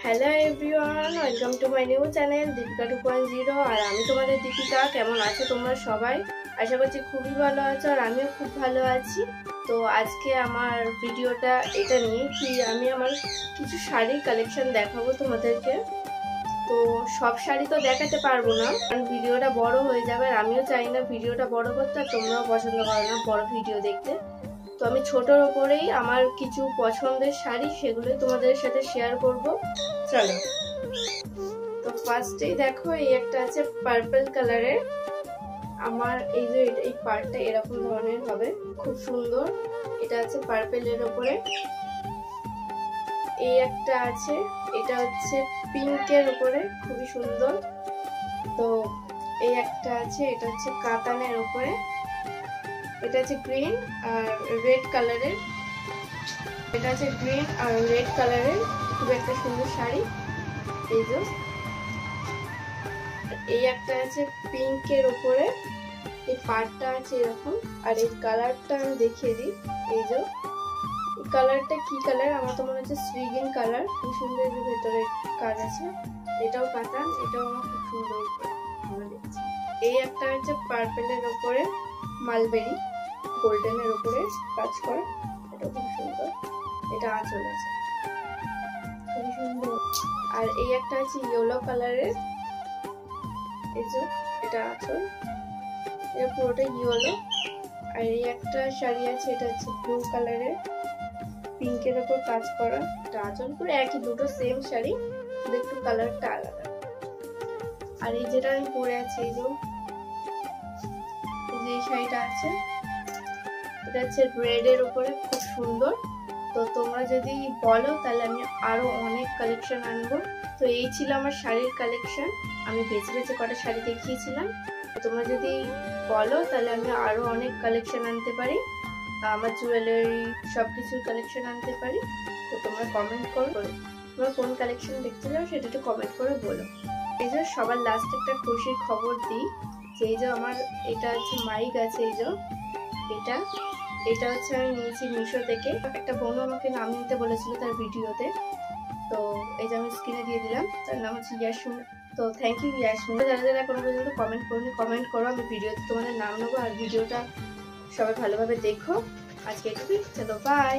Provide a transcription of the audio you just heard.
Hello everyone, welcome to my new channel Deepika 2.0। আর আমি তোমাদের দীপিকা। কেমন আছো তোমরা সবাই? আশা করছি খুবই ভালো আছো, আর আমিও খুব ভালো আছি। তো আজকে আমার ভিডিওটা এটা নিয়ে কি আমি আমার কিছু শাড়ির কালেকশন দেখাবো তোমাদেরকে। তো সব শাড়ি তো দেখাতে পারবো না, কারণ ভিডিওটা বড় হয়ে যাবে, আর আমিও চাই না ভিডিওটা বড় করতে, আর তোমরাও পছন্দ করো না বড় ভিডিও দেখতে। তো আমি ছোটোর ওপরেই আমার কিছু পছন্দের শাড়ি সেগুলোই তোমাদের সাথে শেয়ার করব। চলো, তো ফার্স্টেই দেখো এই একটা আছে পার্পল কালারের। আমার এই যে এই পার্টটা এরকম ধরনের হবে, খুব সুন্দর। এটা আছে পার্পেলের ওপরে। এই একটা আছে, এটা হচ্ছে পিঙ্কের উপরে, খুবই সুন্দর। তো এই একটা আছে, এটা হচ্ছে কাতানের উপরে। এটা আছে গ্রিন আর রেড কালারের। এটা আছে গ্রিন আর রেড কালারের, খুব একটা সুন্দর শাড়ি। এই যে এই একটা আছে পিঙ্কের উপরে, এই পাড়টা আছে এরকম। আর এই কালারটা আমি দেখিয়ে দিই। এই যে কালারটা কি কালার, আমার তো মনে হচ্ছে শ্রীগিন কালার। খুব সুন্দর, ভেতরে কাজ আছে। এটাও কাতান, এটাও আমার খুব সুন্দর ভালো লেগেছে। এই একটা হচ্ছে পার্পেলের উপরে মালবেরি গোল্ডেনের উপরে কাজ করে, এটা খুব সুন্দর। এটা আঁচল আছে, খুবই সুন্দর। আর এই একটা আছে ইয়েলো কালারের, এই যে এটা আঁচল, এটা পুরোটা ইয়েলো। আর এই একটা শাড়ি আছে, এটা হচ্ছে ব্লু কালারের, পিঙ্কের উপর কাজ করা। এটা আঁচল, পুরো একই, দুটো সেম শাড়ি, কিন্তু একটু কালারটা আলাদা। আর এই যেটা আমি পরে আছি, এই যে শাড়িটা আছে, এটা হচ্ছে রেড এর উপরে, খুব সুন্দর। তো তোমরা যদি বলো তাহলে আমি আরো অনেক কালেকশন আনবো। তো এই ছিল আমার শাড়ির কালেকশন, আমি বেছে বেছে কটা শাড়ি দেখিয়েছিলাম। তোমরা যদি বলো তাহলে আমি আরো অনেক কালেকশন আনতে পারি, আমার জুয়েলারি সবকিছুর কালেকশন আনতে পারি। তো তোমরা কমেন্ট করো, তোমরা কোন কালেকশন দেখতে চাও সেটা একটু কমেন্ট করে বলো। এই যে সবার লাস্টে একটা খুশির খবর দিই, যে এই যে আমার এটা হচ্ছে মাইক আছে, এই যে এটা হচ্ছে আমি নিয়েছি মিশো থেকে। একটা বোন আমাকে নাম নিতে বলেছিল তার ভিডিওতে, তো এই যে আমি স্ক্রিনে দিয়ে দিলাম। তার নাম হচ্ছে ইয়াসমিন। তো থ্যাংক ইউ ইয়াসমিন। যারা যারা এখনো পর্যন্ত কমেন্ট করো, আমি ভিডিওতে তোমাদের নাম নেবো। আর ভিডিওটা সবাই ভালোভাবে দেখো। আজকে এটুকুই, চলো বাই।